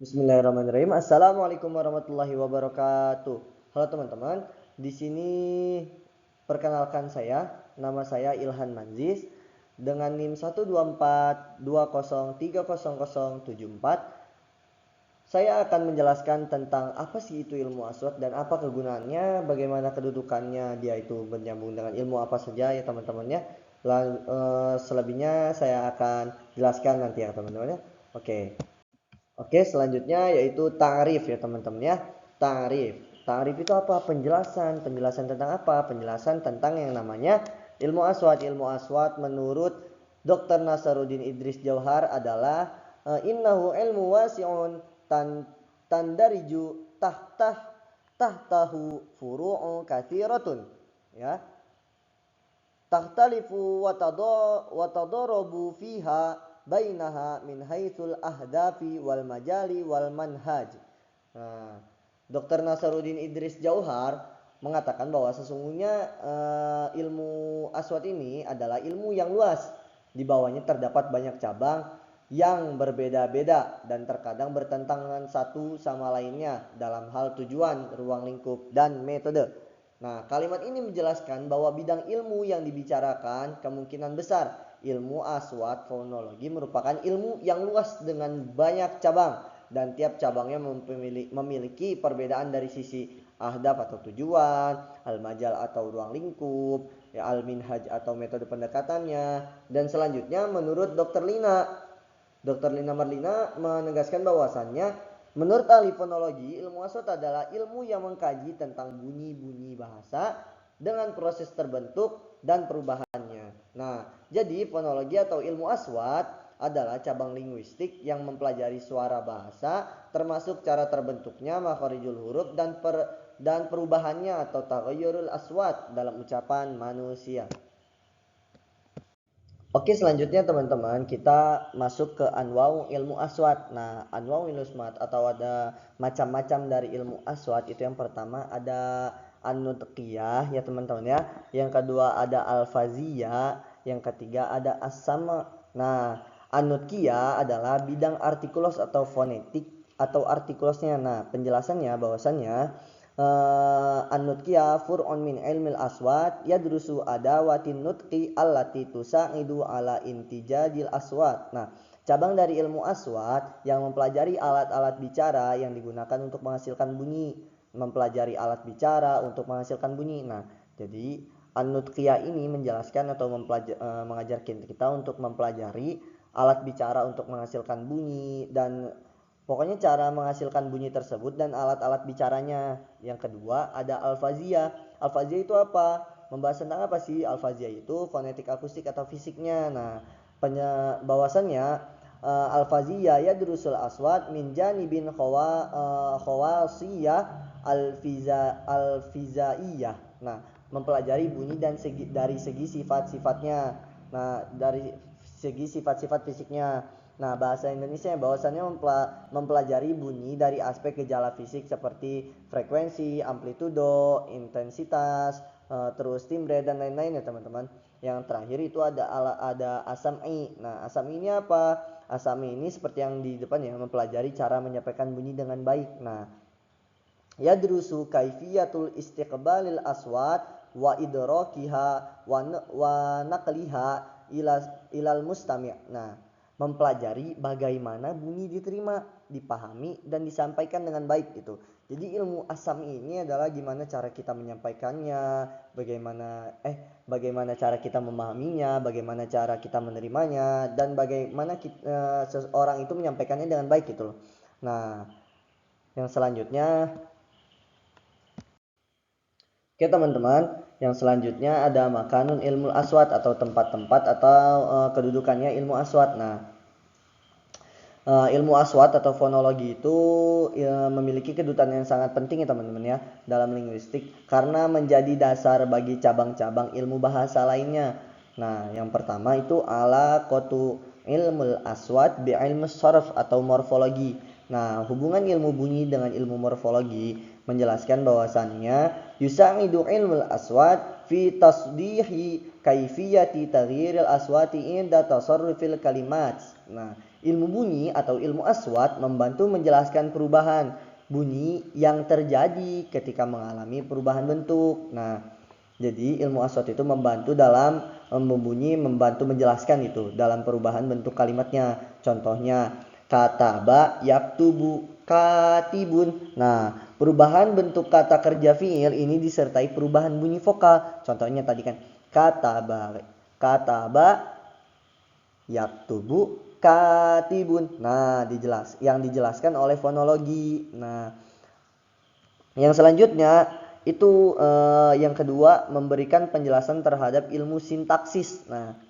Bismillahirrahmanirrahim. Assalamualaikum warahmatullahi wabarakatuh. Halo teman-teman, di sini perkenalkan nama saya Ilhan Manzis dengan NIM 12420300074. Saya akan menjelaskan tentang apa sih itu ilmu aswat dan apa kegunaannya, bagaimana kedudukannya, dia itu menyambung dengan ilmu apa saja ya teman-temannya. Selebihnya saya akan jelaskan nanti ya teman-teman ya. Oke. Oke, selanjutnya yaitu ta'rif ya teman-teman ya. Ta'rif. Ta'rif itu apa? Penjelasan. Penjelasan tentang apa? Penjelasan tentang yang namanya ilmu aswat. Ilmu aswat menurut Dr. Nasaruddin Idris Jauhar adalah innahu ilmu wasi'un tandariju tahtahu furu'u kathiratun. Ya. Tahtalifu wa tadarabu fiha bainaha min haitsul ahdafi wal majali wal manhaj. Nah, Dr. Nasaruddin Idris Jauhar mengatakan bahwa sesungguhnya ilmu aswat ini adalah ilmu yang luas. Di bawahnya terdapat banyak cabang yang berbeda-beda dan terkadang bertentangan satu sama lainnya dalam hal tujuan, ruang lingkup, dan metode. Nah, kalimat ini menjelaskan bahwa bidang ilmu yang dibicarakan kemungkinan besar ilmu aswat fonologi merupakan ilmu yang luas dengan banyak cabang dan tiap cabangnya memiliki perbedaan dari sisi ahdaf atau tujuan, al-majal atau ruang lingkup, ya, al-minhaj atau metode pendekatannya. Dan selanjutnya menurut Dr. Lina Marlina menegaskan bahwasannya menurut ahli fonologi, ilmu aswat adalah ilmu yang mengkaji tentang bunyi-bunyi bahasa dengan proses terbentuk dan perubahannya. Nah, jadi fonologi atau ilmu aswat adalah cabang linguistik yang mempelajari suara bahasa termasuk cara terbentuknya makharijul huruf dan perubahannya atau taghayyurul aswat dalam ucapan manusia. Oke, selanjutnya teman-teman kita masuk ke anwau ilmu aswat. Nah, anwau ilmu aswat atau ada macam-macam dari ilmu aswat itu yang pertama ada an-nutqiyah ya teman-teman ya. Yang kedua ada al-faziyah, yang ketiga ada as-sama. Nah, an-nutqiyah adalah bidang artikulos atau fonetik atau artikulosnya. Nah, penjelasannya bahwasannya an-nutqiyah fur'un min ilmil aswat yadrusu adawatin nutqi allati tusa'idu ala intijadil aswat. Nah, cabang dari ilmu aswat yang mempelajari alat-alat bicara yang digunakan untuk menghasilkan bunyi, mempelajari alat bicara untuk menghasilkan bunyi. Nah, jadi an-nutqiyah ini menjelaskan atau mengajarkan kita untuk mempelajari alat bicara untuk menghasilkan bunyi dan pokoknya cara menghasilkan bunyi tersebut dan alat-alat bicaranya. Yang kedua ada alfazia. Alfazia itu apa? Membahas tentang apa sih? Alfazia itu fonetik akustik atau fisiknya. Nah, bahwasannya alfazia ya durusul aswat min janibin khawasiyah alfizaiyah. Nah, mempelajari bunyi dan dari segi sifat-sifatnya. Nah, dari segi sifat-sifat fisiknya. Nah, bahasa Indonesia bahwasannya mempelajari bunyi dari aspek gejala fisik seperti frekuensi, amplitudo, intensitas, terus timbre dan lain-lain ya teman-teman. Yang terakhir itu ada asam-i. Nah, asam-i ini apa? Asam-i ini seperti yang di depan ya, mempelajari cara menyampaikan bunyi dengan baik. Nah, yadrusu kaifiyatul istiqbalil aswat wa idrakiha wa naqliha ilal mustami'. Nah, mempelajari bagaimana bunyi diterima, dipahami dan disampaikan dengan baik gitu. Jadi ilmu asam ini adalah gimana cara kita menyampaikannya, bagaimana cara kita memahaminya, bagaimana cara kita menerimanya dan bagaimana seseorang itu menyampaikannya dengan baik gitu loh. Nah, yang selanjutnya oke teman-teman, yang selanjutnya ada makanun ilmu aswat atau tempat-tempat atau kedudukannya ilmu aswat. Nah, ilmu aswat atau fonologi itu memiliki kedudukan yang sangat penting ya teman-teman ya dalam linguistik karena menjadi dasar bagi cabang-cabang ilmu bahasa lainnya. Nah, yang pertama itu alaqatu ilmu aswat bi ilmu sarf atau morfologi. Nah, hubungan ilmu bunyi dengan ilmu morfologi menjelaskan bahwasannya yusa'idu ilmu aswat fi tasdihi kaifiyati taghyiril aswati inda tasarrufil kalimat. Nah, Ilmu bunyi atau ilmu aswat membantu menjelaskan perubahan bunyi yang terjadi ketika mengalami perubahan bentuk. Nah, jadi ilmu aswat itu membantu dalam membantu menjelaskan itu dalam perubahan bentuk kalimatnya. Contohnya kataba yaktubu katibun. Nah, perubahan bentuk kata kerja fiil ini disertai perubahan bunyi vokal. Contohnya tadi kan kataba yaktubu katibun. Nah, yang dijelaskan oleh fonologi. Nah, yang selanjutnya itu yang kedua memberikan penjelasan terhadap ilmu sintaksis. Nah,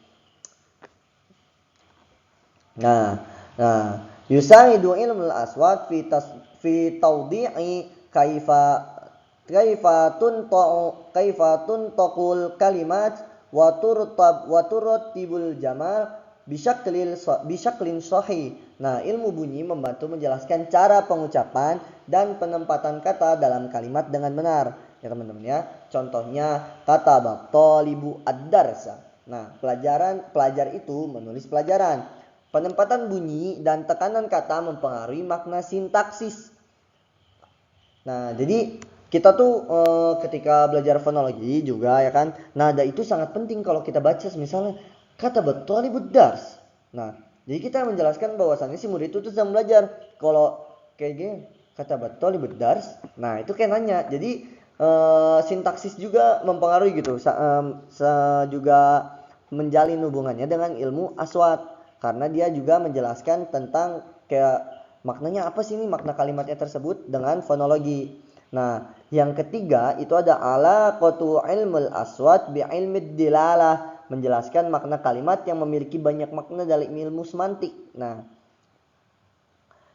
yusaidu ilmu al-aswat fi tawdi'i kaifa tuntaqul kalimat wa turattibul jamal bisyaklin sahih. Nah, ilmu bunyi membantu menjelaskan cara pengucapan dan penempatan kata dalam kalimat dengan benar. Ya teman-teman ya. Contohnya kata talibu ad-darsa. Nah, pelajar itu menulis pelajaran. Penempatan bunyi dan tekanan kata mempengaruhi makna sintaksis. Nah, jadi kita tuh ketika belajar fonologi juga ya kan, nada itu sangat penting kalau kita baca misalnya kata talibud dars. Nah, jadi kita menjelaskan bahwasannya si murid itu tuh sedang belajar. Kalau kayak gini kata talibud dars, nah itu kayak nanya. Jadi sintaksis juga mempengaruhi gitu. Juga menjalin hubungannya dengan ilmu aswat karena dia juga menjelaskan tentang kayak maknanya apa sih ini makna kalimatnya tersebut dengan fonologi. Nah, yang ketiga itu ada alaqatu ilmul aswat bi ilmid dilalah, menjelaskan makna kalimat yang memiliki banyak makna dalam ilmu semantik. Nah,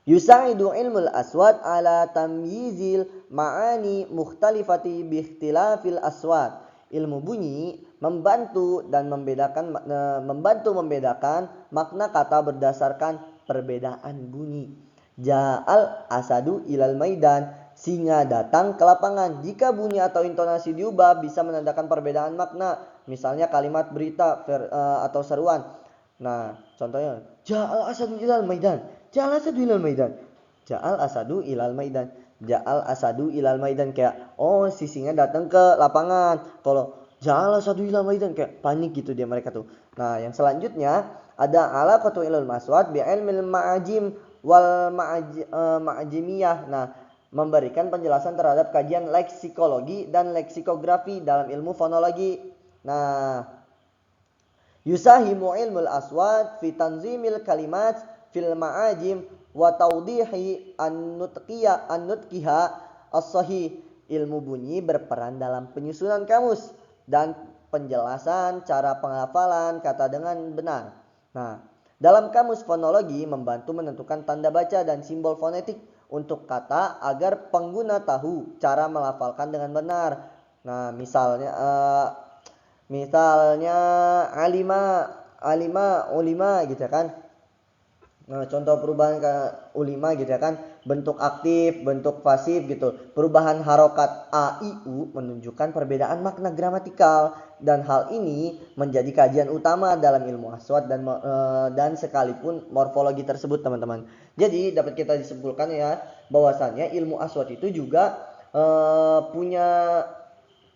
yusaidu ilmul aswat ala tamyizil ma'ani mukhtalifati bi ikhtilafil aswat. Ilmu bunyi membantu membedakan makna kata berdasarkan perbedaan bunyi. Ja'al asadu ilal maidan, singa datang ke lapangan. Jika bunyi atau intonasi diubah bisa menandakan perbedaan makna. Misalnya kalimat berita atau seruan. Nah, contohnya ja'al asadu ilal maidan. Ja'al asadu ilal maidan. Ja'al asadu ilal maidan. Ja'al asadu ilal maidan kayak si singa datang ke lapangan. Kalau ja'al asadu ilal maidan kayak panik gitu dia mereka tuh. Nah, yang selanjutnya ada alaqatu ilal maswad bi ilmil ma'ajim wal ma'ajimiyah. Nah, memberikan penjelasan terhadap kajian leksikologi dan leksikografi dalam ilmu fonologi. Nah, yusahimu ilmul aswat fi tanzimil kalimat fil ma'ajim wa tawdihi an-nutqiha as-sahih. Ilmu bunyi berperan dalam penyusunan kamus dan penjelasan cara penghafalan kata dengan benar. Nah, dalam kamus fonologi membantu menentukan tanda baca dan simbol fonetik untuk kata agar pengguna tahu cara melafalkan dengan benar. Nah, misalnya alima ulima gitu kan. Nah, contoh perubahan ulima gitu ya kan, bentuk aktif, bentuk pasif gitu. Perubahan harokat a i u menunjukkan perbedaan makna gramatikal dan hal ini menjadi kajian utama dalam ilmu aswat dan sekalipun morfologi tersebut, teman-teman. Jadi dapat kita disimpulkan ya bahwasannya ilmu aswat itu juga punya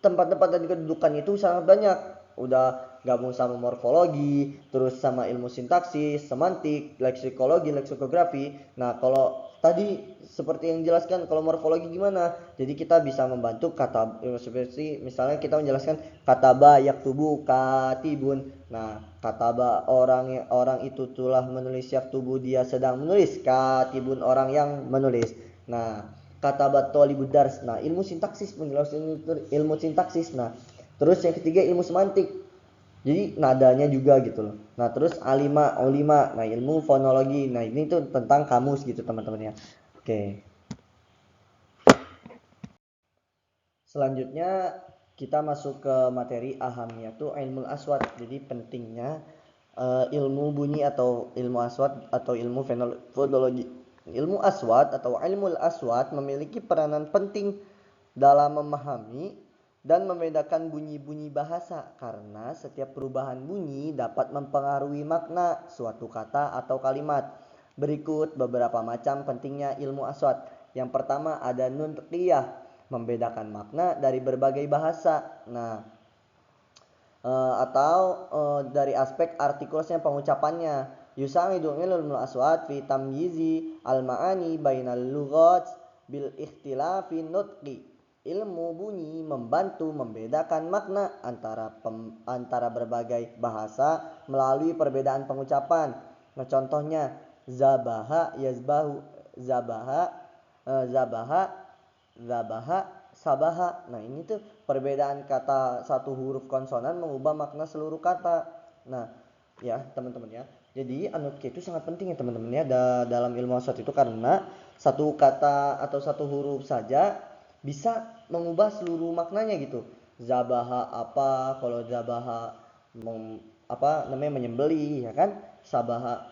tempat-tempat dan kedudukan itu sangat banyak. Udah gabung sama morfologi, terus sama ilmu sintaksis, semantik, leksikologi, leksikografi. Nah, kalau tadi seperti yang dijelaskan kalau morfologi gimana? Jadi kita bisa membantu kata seperti misalnya kita menjelaskan kataba yaktubu katibun. Nah, kataba orang itu telah menulis yaktubu dia sedang menulis, katibun orang yang menulis. Nah, kata talibud dars. Nah, ilmu sintaksis menjelaskan ilmu sintaksis. Nah, terus yang ketiga ilmu semantik. Jadi nadanya juga gitu loh. Nah, terus alima, ulima. Nah, ilmu fonologi. Nah, ini tuh tentang kamus gitu teman-teman ya. Oke. Selanjutnya kita masuk ke materi ahamiyatu ilmu aswat. Jadi pentingnya ilmu bunyi atau ilmu aswat atau ilmu fonologi. Ilmu aswat atau ilmu aswat memiliki peranan penting dalam memahami dan membedakan bunyi-bunyi bahasa karena setiap perubahan bunyi dapat mempengaruhi makna suatu kata atau kalimat. Berikut beberapa macam pentingnya ilmu aswat. Yang pertama ada nunqiyah, membedakan makna dari berbagai bahasa. Nah, atau dari aspek artikulasinya, pengucapannya. Yusamidu ilmul aswat fi tamyizi al-ma'ani bainal lughat bil ikhtilafi nutqi. Ilmu bunyi membantu membedakan makna antara berbagai bahasa melalui perbedaan pengucapan. Nah, contohnya zabaha yazbahu, zabaha zabaha zabaha sabaha. Nah, ini tuh perbedaan kata satu huruf konsonan mengubah makna seluruh kata. Nah, ya teman-teman ya. Jadi anutke itu sangat penting ya teman-teman ya dalam ilmu asat itu, karena satu kata atau satu huruf saja bisa mengubah seluruh maknanya gitu. Zabaha apa, kalau zabaha apa namanya, menyembelih ya kan. Sabaha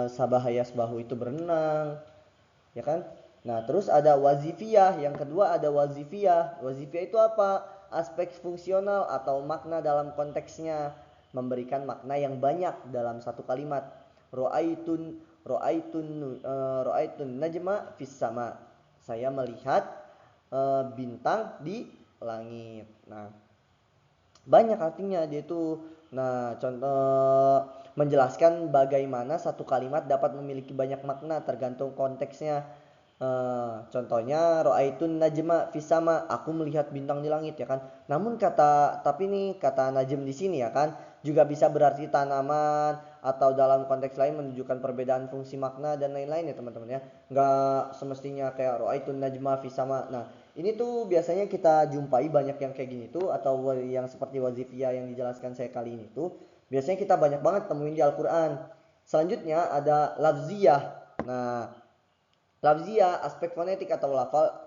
sabaha yasbahu itu berenang ya kan. Nah, terus ada wazifiyah. Yang kedua ada wazifiyah. Wazifiyah itu apa? Aspek fungsional atau makna dalam konteksnya, memberikan makna yang banyak dalam satu kalimat. Ro'aitun ro'aitun najma fis sama. Saya melihat bintang di langit. Nah, banyak artinya dia itu. Nah, contoh menjelaskan bagaimana satu kalimat dapat memiliki banyak makna tergantung konteksnya. Contohnya ro'aitun najma fis sama, aku melihat bintang di langit ya kan. Namun tapi nih kata najm di sini ya kan juga bisa berarti tanaman, atau dalam konteks lain menunjukkan perbedaan fungsi makna dan lain-lain ya teman-teman ya. Nggak semestinya kayak ro'aitun najma fis sama. Nah, ini tuh biasanya kita jumpai banyak yang kayak gini tuh, atau yang seperti wazifiyah yang dijelaskan saya kali ini tuh biasanya kita banyak banget temuin di Al-Qur'an. Selanjutnya ada lafziyah. Nah, lafziyah aspek fonetik atau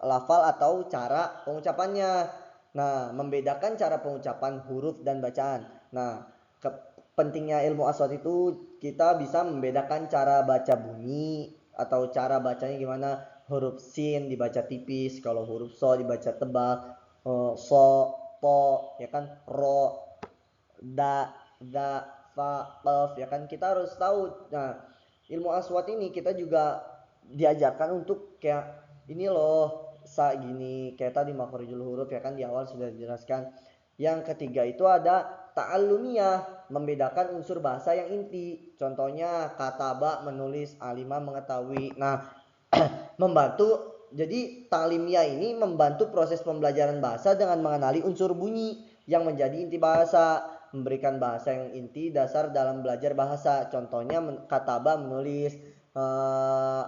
lafal atau cara pengucapannya. Nah, membedakan cara pengucapan huruf dan bacaan. Nah, pentingnya ilmu aswat itu kita bisa membedakan cara baca bunyi atau cara bacanya gimana. Huruf sin dibaca tipis, kalau huruf so dibaca tebal, so, po, ya kan, ro, da, fa, qaf, ya kan, kita harus tahu. Nah, ilmu aswat ini kita juga diajarkan untuk kayak ini loh, sa gini, kayak tadi makhorijul huruf ya kan di awal sudah dijelaskan. Yang ketiga itu ada ta'allumiyah, membedakan unsur bahasa yang inti. Contohnya kataba menulis, alima mengetahui. Nah, membantu. Jadi ta'limiyah ini membantu proses pembelajaran bahasa dengan mengenali unsur bunyi yang menjadi inti bahasa, memberikan bahasa yang inti dasar dalam belajar bahasa. Contohnya kataba menulis,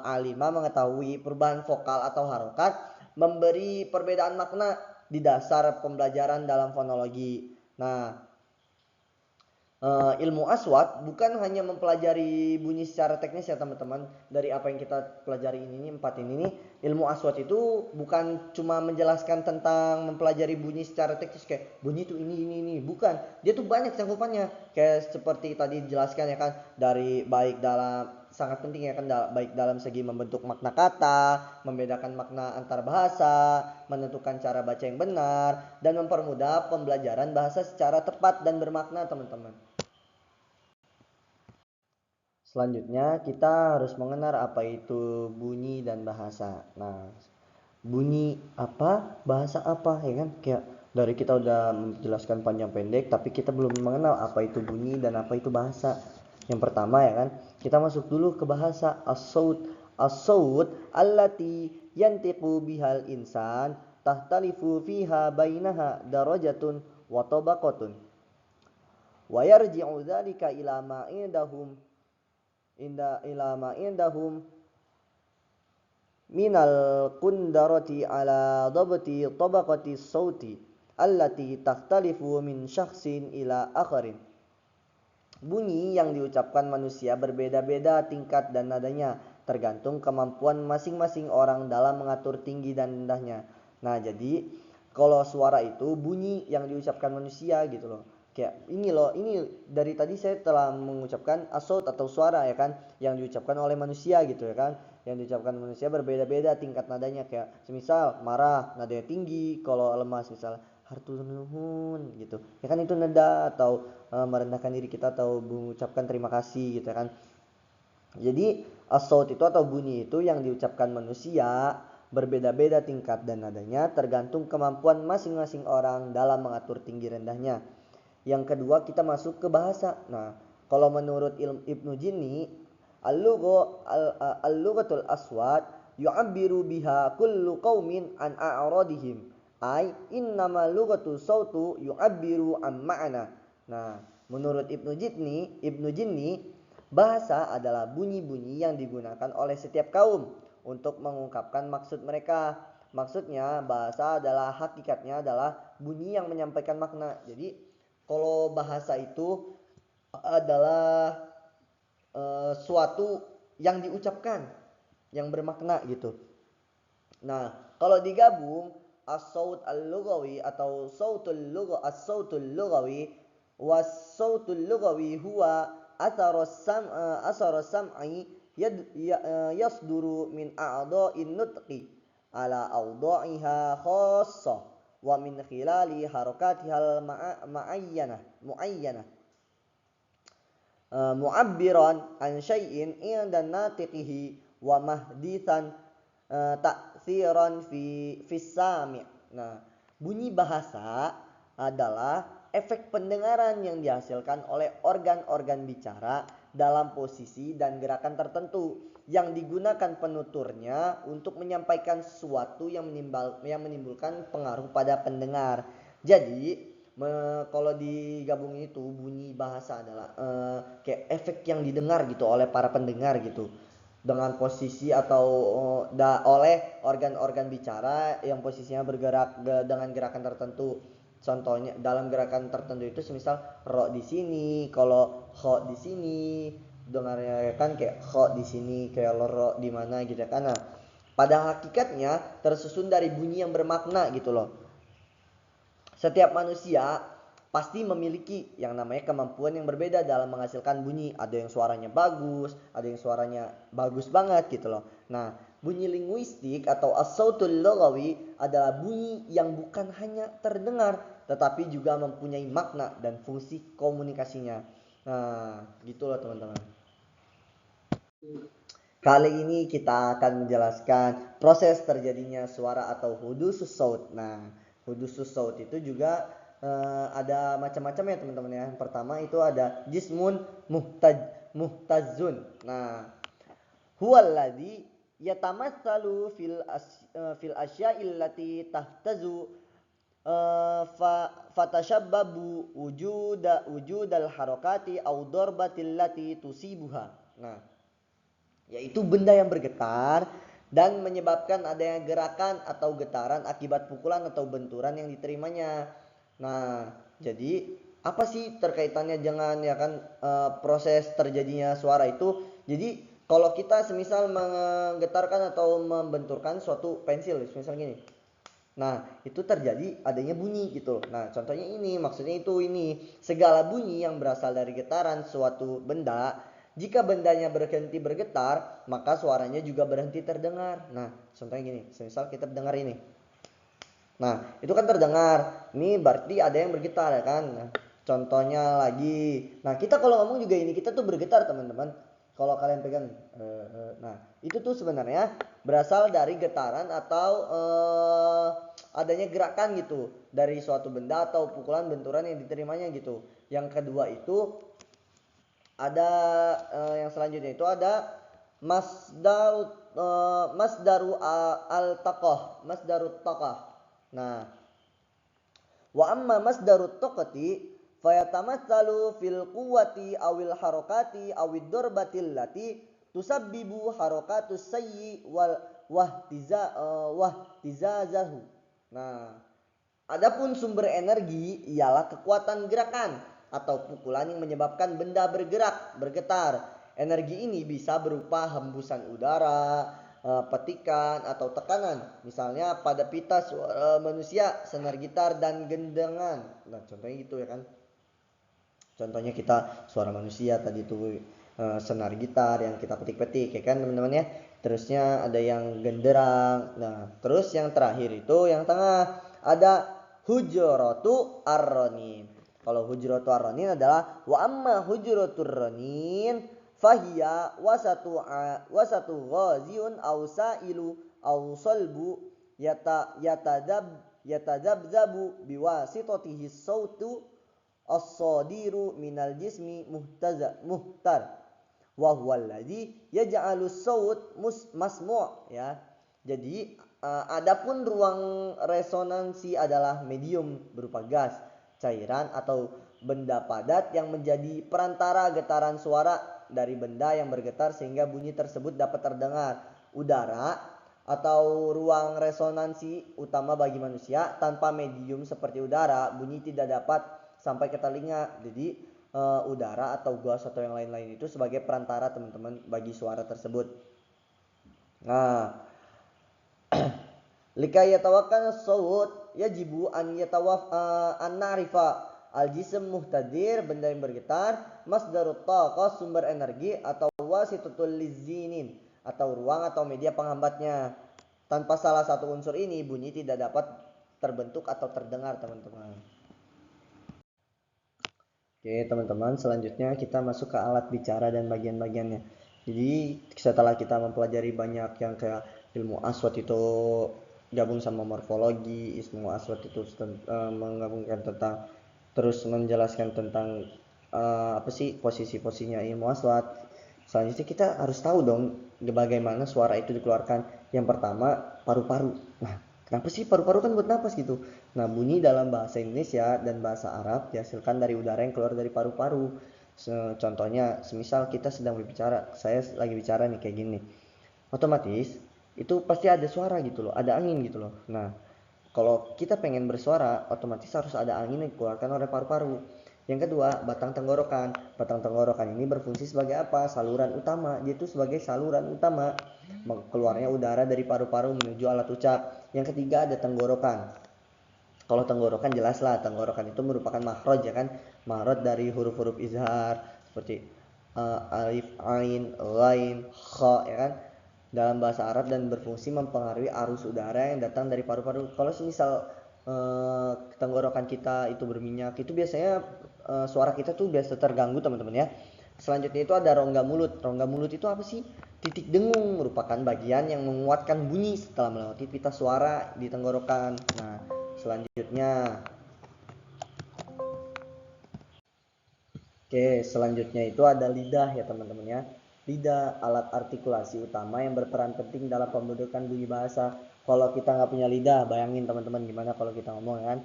alima mengetahui. Perubahan vokal atau harokat memberi perbedaan makna di dasar pembelajaran dalam fonologi. Nah, ilmu aswat bukan hanya mempelajari bunyi secara teknis ya teman-teman. Dari apa yang kita pelajari ini empat ini nih, ilmu aswat itu bukan cuma menjelaskan tentang mempelajari bunyi secara teknis kayak bunyi itu ini, bukan. Dia tuh banyak cakupannya, kayak seperti tadi dijelaskan ya kan, dari baik dalam sangat penting ya kan, baik dalam segi membentuk makna kata, membedakan makna antar bahasa, menentukan cara baca yang benar, dan mempermudah pembelajaran bahasa secara tepat dan bermakna teman-teman. Selanjutnya kita harus mengenal apa itu bunyi dan bahasa. Nah, bunyi apa, bahasa apa ya kan? Kayak dari kita udah menjelaskan panjang pendek tapi kita belum mengenal apa itu bunyi dan apa itu bahasa. Yang pertama ya kan, kita masuk dulu ke bahasa. As-saut. As-saut allati yantiqu bihal insan tahtalifu fiha bainaha darajatun wa tabaqatun. Wa yarji'u dzalika ila ma indahum minal kundarati ala dhabti tabaqati sauti allati takhtalifu min syakhsin ila akharin. Bunyi yang diucapkan manusia berbeda-beda tingkat dan nadanya, tergantung kemampuan masing-masing orang dalam mengatur tinggi dan rendahnya. Nah, jadi kalau suara itu bunyi yang diucapkan manusia gitu loh. Kayak ini loh, ini dari tadi saya telah mengucapkan asot atau suara ya kan, yang diucapkan oleh manusia gitu ya kan. Yang diucapkan manusia berbeda-beda tingkat nadanya, kayak semisal marah nadanya tinggi, kalau lemas misal hartu nuhun gitu ya kan, itu nada. Atau merendahkan diri kita atau mengucapkan terima kasih gitu kan. Jadi as-saut itu atau bunyi itu yang diucapkan manusia berbeda-beda tingkat dan nadanya tergantung kemampuan masing-masing orang dalam mengatur tinggi rendahnya. Yang kedua kita masuk ke bahasa. Nah, kalau menurut Ibnu Jinni, al-lughatul aswat yu'abbiru biha kullu qaumin an a'radihim. Ai innama lughatu sautu yu'abbiru an ma'na. Nah, menurut Ibnu Jinni, bahasa adalah bunyi-bunyi yang digunakan oleh setiap kaum untuk mengungkapkan maksud mereka. Maksudnya bahasa adalah hakikatnya adalah bunyi yang menyampaikan makna. Jadi kalau bahasa itu adalah suatu yang diucapkan yang bermakna gitu. Nah, kalau digabung as-saut al-lughawi atau as-sautul lughawi was-sautul lughawi huwa athara sam'i yasduru min a'dha'in nutqi ala awda'iha khassah wa min khilali harakatihal muayyanah mu'abbiran an syai'in inda natiqihi wa mahdithan ta'thiran fi sami'. Nah, bunyi bahasa adalah efek pendengaran yang dihasilkan oleh organ-organ bicara dalam posisi dan gerakan tertentu yang digunakan penuturnya untuk menyampaikan sesuatu yang menimbulkan pengaruh pada pendengar. Jadi kalau digabungin itu bunyi bahasa adalah kayak efek yang didengar gitu oleh para pendengar gitu dengan posisi atau oleh organ-organ bicara yang posisinya bergerak dengan gerakan tertentu. Contohnya dalam gerakan tertentu itu semisal ro di sini, kalau kho di sini, dengarnya kan kayak kho di sini, kayak ro di mana gitu kan. Nah, pada hakikatnya tersusun dari bunyi yang bermakna gitu loh. Setiap manusia pasti memiliki yang namanya kemampuan yang berbeda dalam menghasilkan bunyi. Ada yang suaranya bagus, ada yang suaranya bagus banget gitu loh. Nah, bunyi linguistik atau as-sautul lughawi adalah bunyi yang bukan hanya terdengar tetapi juga mempunyai makna dan fungsi komunikasinya. Nah, gitu loh teman-teman. Kali ini kita akan menjelaskan proses terjadinya suara atau hudusus saut. Nah, hudusus saut itu juga ada macam-macam ya teman-teman ya. Yang pertama itu ada jismun muhtazun. Nah, huwallazi yatamassalu fil asya'il lati tahtazu fatashabbabu wujudal harakati aw darbatil lati tusibuha. Nah, yaitu benda yang bergetar dan menyebabkan adanya gerakan atau getaran akibat pukulan atau benturan yang diterimanya. Nah, jadi apa sih terkaitannya dengan ya kan proses terjadinya suara itu? Jadi kalau kita semisal menggetarkan atau membenturkan suatu pensil, misal gini. Nah, itu terjadi adanya bunyi gitu. Nah, contohnya ini, maksudnya itu ini. Segala bunyi yang berasal dari getaran suatu benda, jika bendanya berhenti bergetar, maka suaranya juga berhenti terdengar. Nah, contohnya gini, misal kita dengar ini. Nah, itu kan terdengar. Ini berarti ada yang bergetar ya kan. Nah, contohnya lagi. Nah, kita kalau ngomong juga ini, kita tuh bergetar teman-teman. Kalau kalian pegang. Nah, itu tuh sebenarnya berasal dari getaran atau adanya gerakan gitu. Dari suatu benda atau pukulan benturan yang diterimanya gitu. Yang kedua itu ada yang selanjutnya itu ada masdaru al-taqah, masdarut taqah. Nah, wa amma masdarut taqati fayatamatsalu fil quwwati awil harakati awid darbatil lati tusabbibu harakatus sayyi wal wahtizazahu. Nah, adapun sumber energi ialah kekuatan gerakan atau pukulan yang menyebabkan benda bergerak, bergetar. Energi ini bisa berupa hembusan udara, petikan atau tekanan. Misalnya pada pita suara manusia, senar gitar dan gendengan. Nah, contohnya gitu ya kan. Contohnya kita suara manusia tadi itu senar gitar yang kita petik-petik ya kan teman-teman ya. Terusnya ada yang genderang. Nah, terus yang terakhir itu yang tengah ada hujuratu ar-ronin. Kalau hujuratu ar-ronin adalah wa amma hujuratur ronin fahiya wasatu ghaziun aw sailu aw salbu yatadzabzabu biwasitatihi sautu as-sadiru minal jismi muhtar wa huwa alladhi yaj'alu saut masmu' ya. Jadi adapun ruang resonansi adalah medium berupa gas, cairan atau benda padat yang menjadi perantara getaran suara dari benda yang bergetar sehingga bunyi tersebut dapat terdengar. Udara atau ruang resonansi utama bagi manusia, tanpa medium seperti udara bunyi tidak dapat sampai ke telinga. Jadi udara atau gas atau yang lain-lain itu sebagai perantara teman-teman bagi suara tersebut. Nah, likai yatawakkal sawut yajibu an na'rifa al-jism muhtadir, benda yang bergetar, masdarut taqah, sumber energi, atau wasitatul lizinin, atau ruang atau media penghambatnya. Tanpa salah satu unsur ini bunyi tidak dapat terbentuk atau terdengar teman-teman. Oke teman-teman, selanjutnya kita masuk ke alat bicara dan bagian-bagiannya. Jadi setelah kita mempelajari banyak yang kayak ilmu aswat itu gabung sama morfologi, ilmu aswat itu menggabungkan tentang, terus menjelaskan tentang apa sih posisi-posisinya ilmu aswat. Selanjutnya kita harus tahu dong bagaimana suara itu dikeluarkan. Yang pertama paru-paru. Nah, kenapa sih paru-paru kan buat napas gitu. Nah, bunyi dalam bahasa Indonesia dan bahasa Arab dihasilkan dari udara yang keluar dari paru-paru. Contohnya, semisal kita sedang berbicara, saya lagi bicara nih kayak gini. Otomatis itu pasti ada suara gitu loh, ada angin gitu loh. Nah, kalau kita pengen bersuara, otomatis harus ada angin yang dikeluarkan oleh paru-paru. Yang kedua, batang tenggorokan. Batang tenggorokan ini berfungsi sebagai apa? Saluran utama. Dia itu sebagai saluran utama. Keluarnya udara dari paru-paru menuju alat ucap. Yang ketiga ada tenggorokan. Kalau tenggorokan jelaslah, tenggorokan itu merupakan makhraj ya kan? Makhraj dari huruf-huruf izhar seperti alif, ain, ghain, kha ya kan? Dalam bahasa Arab dan berfungsi mempengaruhi arus udara yang datang dari paru-paru. Kalau misal tenggorokan kita itu berminyak, itu biasanya suara kita tuh biasa terganggu teman-teman ya. Selanjutnya itu ada rongga mulut. Rongga mulut itu apa sih? Titik dengung merupakan bagian yang menguatkan bunyi setelah melewati pita suara di tenggorokan. Nah, selanjutnya selanjutnya itu ada lidah ya teman-teman ya. Lidah alat artikulasi utama yang berperan penting dalam pembentukan bunyi bahasa. Kalau kita nggak punya lidah, bayangin teman-teman gimana kalau kita ngomong kan,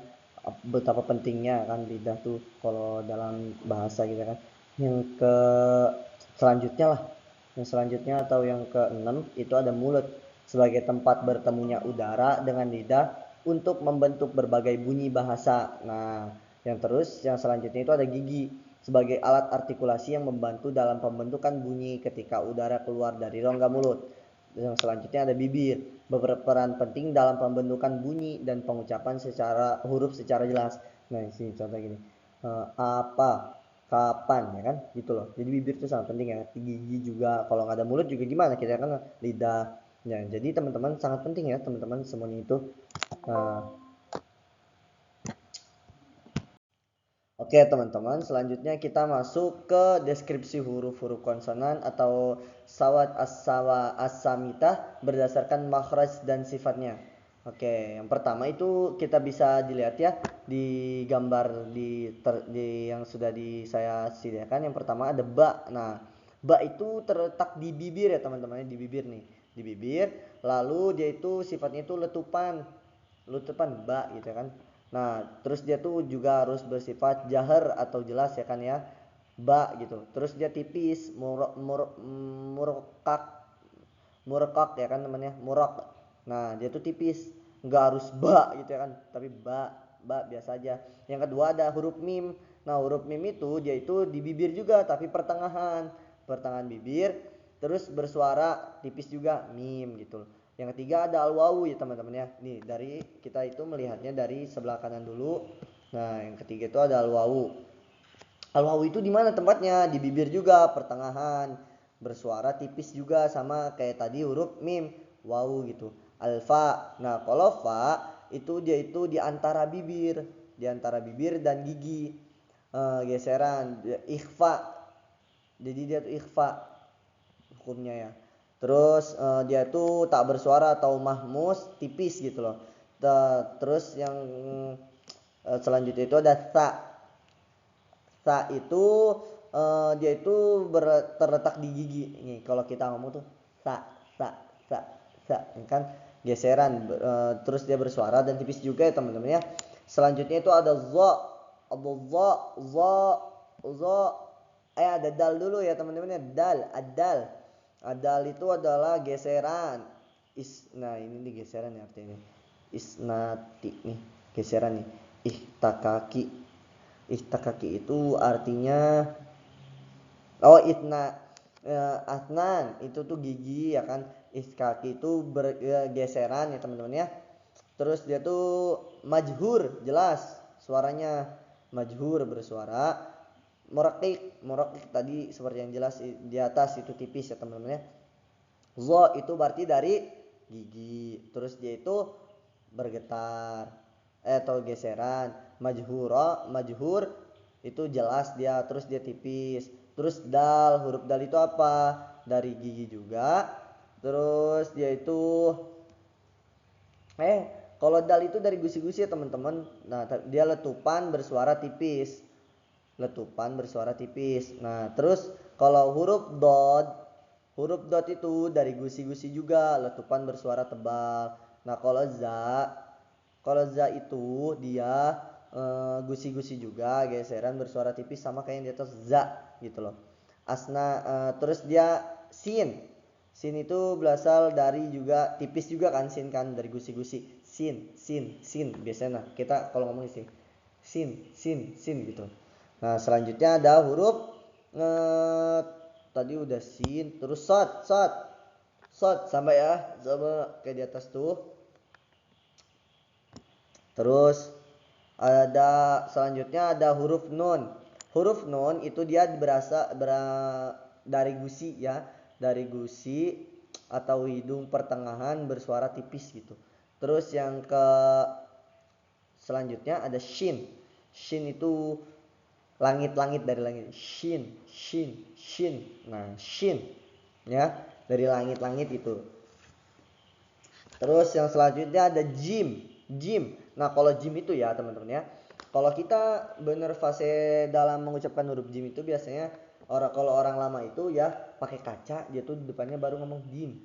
betapa pentingnya kan lidah tuh kalau dalam bahasa gitu kan. Yang ke selanjutnya lah, yang selanjutnya atau yang keenam itu ada mulut sebagai tempat bertemunya udara dengan lidah untuk membentuk berbagai bunyi bahasa. Nah, yang selanjutnya itu ada gigi sebagai alat artikulasi yang membantu dalam pembentukan bunyi ketika udara keluar dari rongga mulut. Yang selanjutnya ada bibir, berperan penting dalam pembentukan bunyi dan pengucapan secara huruf secara jelas. Nah, sini contoh gini. Apa, kapan ya kan? Gitu loh. Jadi bibir itu sangat penting ya. Gigi juga, kalau nggak ada mulut juga gimana? Kita kan lidah. Ya, jadi teman-teman sangat penting ya teman-teman semuanya itu. Oke teman-teman, selanjutnya kita masuk ke deskripsi huruf-huruf konsonan atau sawat as-sawa as-samitah berdasarkan makhraj dan sifatnya. Oke, yang pertama itu kita bisa dilihat ya di gambar di yang sudah saya sediakan. Yang pertama ada ba. Nah, ba itu terletak di bibir ya teman-teman, di bibir nih, di bibir. Lalu dia itu sifatnya itu letupan, ba gitu kan. Nah, terus dia tuh juga harus bersifat jahar atau jelas ya kan ya. Ba gitu. Terus dia tipis, murekak ya kan namanya, murak. Nah, dia tuh tipis, nggak harus ba gitu ya kan, tapi ba biasa aja. Yang kedua ada huruf mim. Nah, huruf mim itu dia itu di bibir juga tapi pertengahan bibir, terus bersuara tipis juga mim gitu. Yang ketiga ada al-wawu ya teman-teman ya. Nih dari kita itu melihatnya dari sebelah kanan dulu. Nah, yang ketiga itu ada al-wawu. Al-wawu itu di mana tempatnya? Di bibir juga, pertengahan. Bersuara tipis juga sama kayak tadi huruf mim, wawu gitu. Alfa. Nah, kalau fa itu dia itu di antara bibir dan gigi. Geseran ikhfa Jadi dia tuh ikhfa hukumnya ya. Terus dia tuh tak bersuara atau mahmus tipis gitu loh. Terus yang selanjutnya itu ada sa. Sa itu dia itu terletak di gigi. Nih kalau kita ngomong tuh sa sa sa sa kan geseran terus dia bersuara dan tipis juga ya teman-teman ya. Selanjutnya itu ada za. Ada za. Ada dal dulu ya teman-teman ya. Dal, adal. Adal itu adalah geseran. Nah ini nih geseran ya artinya. Isnati nih geseran nih. Ihtakaki. Ihtakaki itu artinya itna asnan itu tuh gigi ya kan. Ihtakaki itu bergeseran ya teman-teman ya. Terus dia tuh majhur jelas suaranya majhur bersuara. Murakik tadi seperti yang jelas di atas itu tipis ya teman-teman ya. Zo itu berarti dari gigi. Terus dia itu bergetar atau geseran. Majhur itu jelas dia terus dia tipis. Terus dal, huruf dal itu apa? Dari gigi juga. Terus dia itu kalau dal itu dari gusi-gusi ya teman-teman. Nah, dia letupan bersuara tipis. Letupan bersuara tipis. Nah, terus kalau huruf dot itu dari gusi-gusi juga, letupan bersuara tebal. Nah, kalau za itu dia gusi-gusi juga, geseran bersuara tipis sama kayak yang di atas za gitu loh. Terus dia sin. Sin itu berasal dari juga tipis juga kan sin kan dari gusi-gusi. Sin biasanya kita kalau ngomong sih. Sin gitu. Nah, selanjutnya ada huruf tadi udah sin, terus sod sampai ya, coba kayak di atas tuh. Terus selanjutnya ada huruf nun. Huruf nun itu dia dari gusi ya, dari gusi atau hidung pertengahan bersuara tipis gitu. Terus yang selanjutnya ada shin. Shin itu langit-langit dari langit. Shin. Nah, shin ya, dari langit-langit itu. Terus yang selanjutnya ada jim. Nah, kalau jim itu ya, teman-teman ya. Kalau kita bener fase dalam mengucapkan huruf jim itu biasanya kalau orang lama itu ya pakai kaca, dia tuh depannya baru ngomong jim.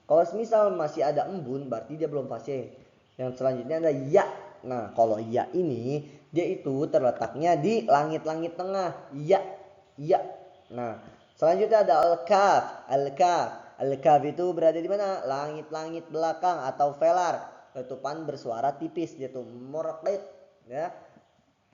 Kalau misal masih ada embun berarti dia belum fase. Yang selanjutnya ada ya. Nah, kalau ya ini dia itu terletaknya di langit-langit tengah. Ya. Nah, selanjutnya ada al-kaf. Al-kaf itu berada di mana? Langit-langit belakang atau velar. Letupan bersuara tipis yaitu murakit ya.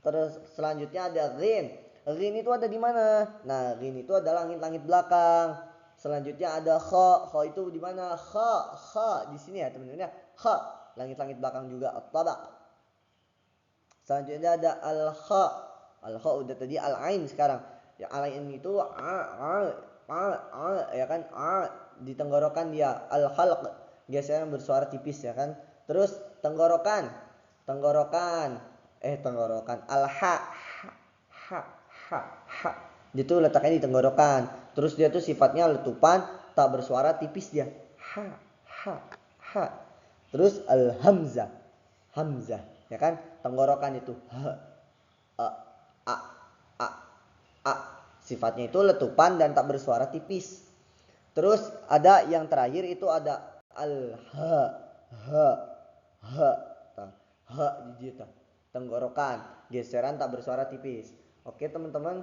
Terus selanjutnya ada ghin. Ghin itu ada di mana? Nah, ghin itu ada langit-langit belakang. Selanjutnya ada kha. Kha itu di mana? Kha di sini ya teman-teman ya. Kha, langit-langit belakang juga at-tabaq. Selanjutnya ada al-kha. Al-kha udah tadi al-ain sekarang. Ya al-ain itu ya kan di tenggorokan dia al-khalq geseran bersuara tipis ya kan. Terus tenggorokan al-ha ha itu letaknya di tenggorokan. Terus dia tuh sifatnya letupan tak bersuara tipis dia ha. Terus al-hamzah ya kan, tenggorokan itu a sifatnya itu letupan dan tak bersuara tipis. Terus ada yang terakhir itu ada ha di tenggorokan geseran tak bersuara tipis. Oke teman-teman,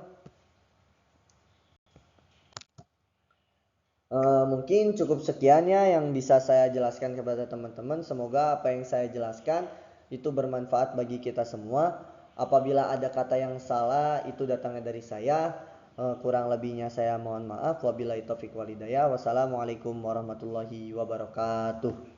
mungkin cukup sekian ya yang bisa saya jelaskan kepada teman-teman. Semoga apa yang saya jelaskan itu bermanfaat bagi kita semua. Apabila ada kata yang salah itu datangnya dari saya. Kurang lebihnya saya mohon maaf. Wabillahi taufiq wal hidayah. Wassalamualaikum warahmatullahi wabarakatuh.